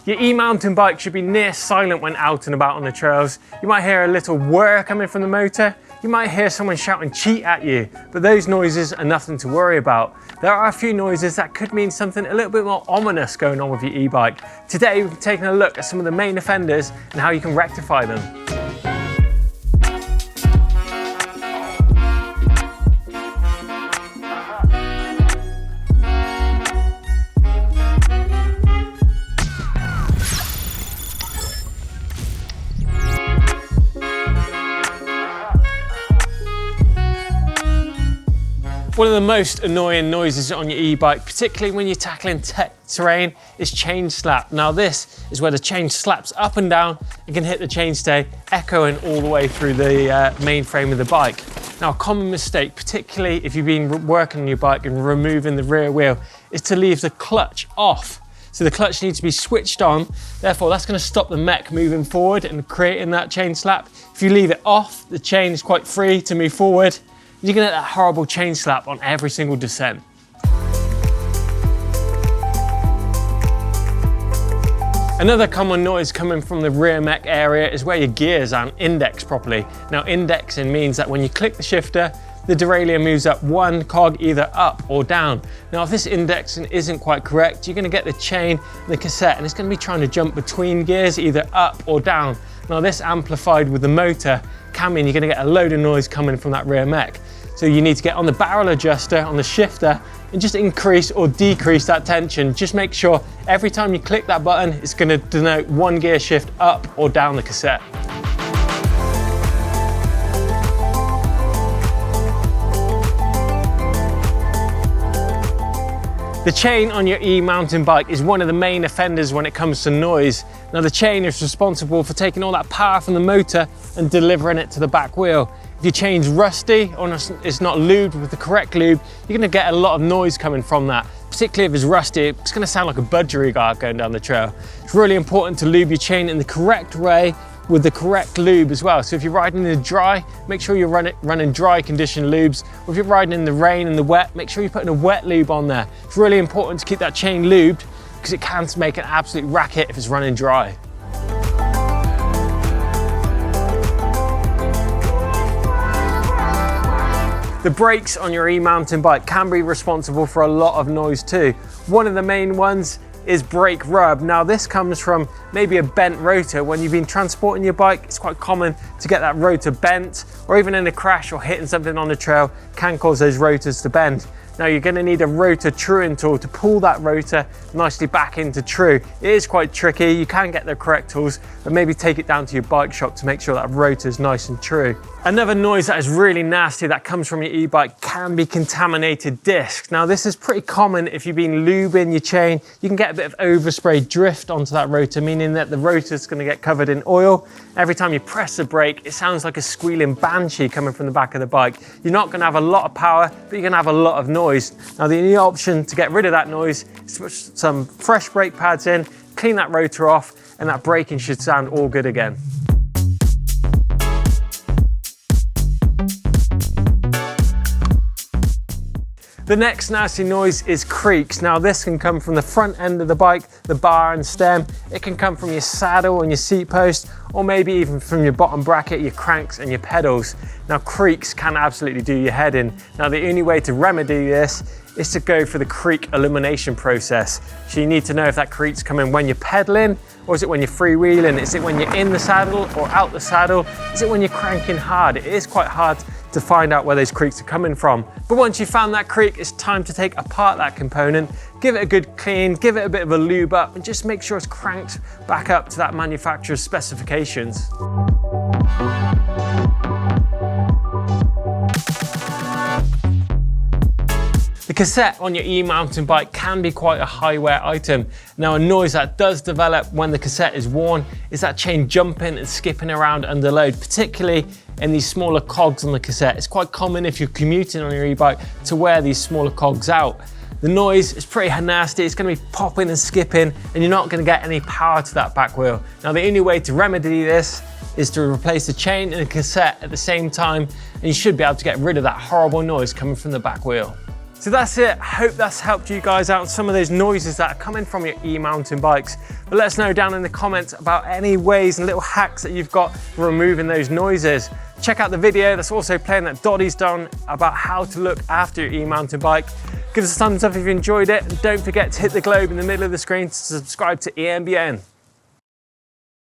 Your e-mountain bike should be near silent when out and about on the trails. You might hear a little whir coming from the motor. You might hear someone shouting cheat at you, but those noises are nothing to worry about. There are a few noises that could mean something a little bit more ominous going on with your e-bike. Today we've taken a look at some of the main offenders and how you can rectify them. One of the most annoying noises on your e-bike, particularly when you're tackling terrain, is chain slap. Now this is where the chain slaps up and down and can hit the chainstay, echoing all the way through the main frame of the bike. Now a common mistake, particularly if you've been working on your bike and removing the rear wheel, is to leave the clutch off. So the clutch needs to be switched on, therefore that's going to stop the mech moving forward and creating that chain slap. If you leave it off, the chain is quite free to move forward. You're gonna get that horrible chain slap on every single descent. Another common noise coming from the rear mech area is where your gears aren't indexed properly. Now indexing means that when you click the shifter, the derailleur moves up one cog either up or down. Now if this indexing isn't quite correct, you're gonna get the chain and the cassette and it's gonna be trying to jump between gears either up or down. Now this amplified with the motor can mean you're gonna get a load of noise coming from that rear mech. So you need to get on the barrel adjuster, on the shifter, and just increase or decrease that tension. Just make sure every time you click that button, it's gonna denote one gear shift up or down the cassette. The chain on your e-mountain bike is one of the main offenders when it comes to noise. Now the chain is responsible for taking all that power from the motor and delivering it to the back wheel. If your chain's rusty or it's not lubed with the correct lube, you're gonna get a lot of noise coming from that. Particularly if it's rusty, it's gonna sound like a budgerigar going down the trail. It's really important to lube your chain in the correct way with the correct lube as well. So if you're riding in the dry, make sure you're running dry condition lubes. Or if you're riding in the rain and the wet, make sure you're putting a wet lube on there. It's really important to keep that chain lubed because it can make an absolute racket if it's running dry. The brakes on your e-mountain bike can be responsible for a lot of noise too. One of the main ones is brake rub. Now this comes from maybe a bent rotor. When you've been transporting your bike, it's quite common to get that rotor bent, or even in a crash or hitting something on the trail can cause those rotors to bend. Now you're going to need a rotor truing tool to pull that rotor nicely back into true. It is quite tricky, you can get the correct tools, but maybe take it down to your bike shop to make sure that rotor is nice and true. Another noise that is really nasty that comes from your e-bike can be contaminated discs. Now this is pretty common if you've been lubing your chain. You can get a bit of overspray drift onto that rotor, meaning that the rotor is going to get covered in oil. Every time you press the brake, it sounds like a squealing banshee coming from the back of the bike. You're not going to have a lot of power, but you're going to have a lot of noise. Now the only option to get rid of that noise is to put some fresh brake pads in, clean that rotor off, and that braking should sound all good again. The next nasty noise is creaks. Now this can come from the front end of the bike, the bar and stem. It can come from your saddle and your seat post, or maybe even from your bottom bracket, your cranks and your pedals. Now creaks can absolutely do your head in. Now the only way to remedy this is to go for the creak elimination process. So you need to know if that creak's coming when you're pedaling, or is it when you're freewheeling? Is it when you're in the saddle or out the saddle? Is it when you're cranking hard? It is quite hard to find out where those creaks are coming from. But once you've found that creak, it's time to take apart that component, give it a good clean, give it a bit of a lube up, and just make sure it's cranked back up to that manufacturer's specifications. The cassette on your e-mountain bike can be quite a high wear item. Now a noise that does develop when the cassette is worn is that chain jumping and skipping around under load, particularly in these smaller cogs on the cassette. It's quite common if you're commuting on your e-bike to wear these smaller cogs out. The noise is pretty nasty, it's going to be popping and skipping and you're not going to get any power to that back wheel. Now the only way to remedy this is to replace the chain and the cassette at the same time, and you should be able to get rid of that horrible noise coming from the back wheel. So that's it. Hope that's helped you guys out on some of those noises that are coming from your e-mountain bikes. But let us know down in the comments about any ways and little hacks that you've got for removing those noises. Check out the video that's also playing that Doddy's done about how to look after your e-mountain bike. Give us a thumbs up if you enjoyed it, and don't forget to hit the globe in the middle of the screen to subscribe to EMBN.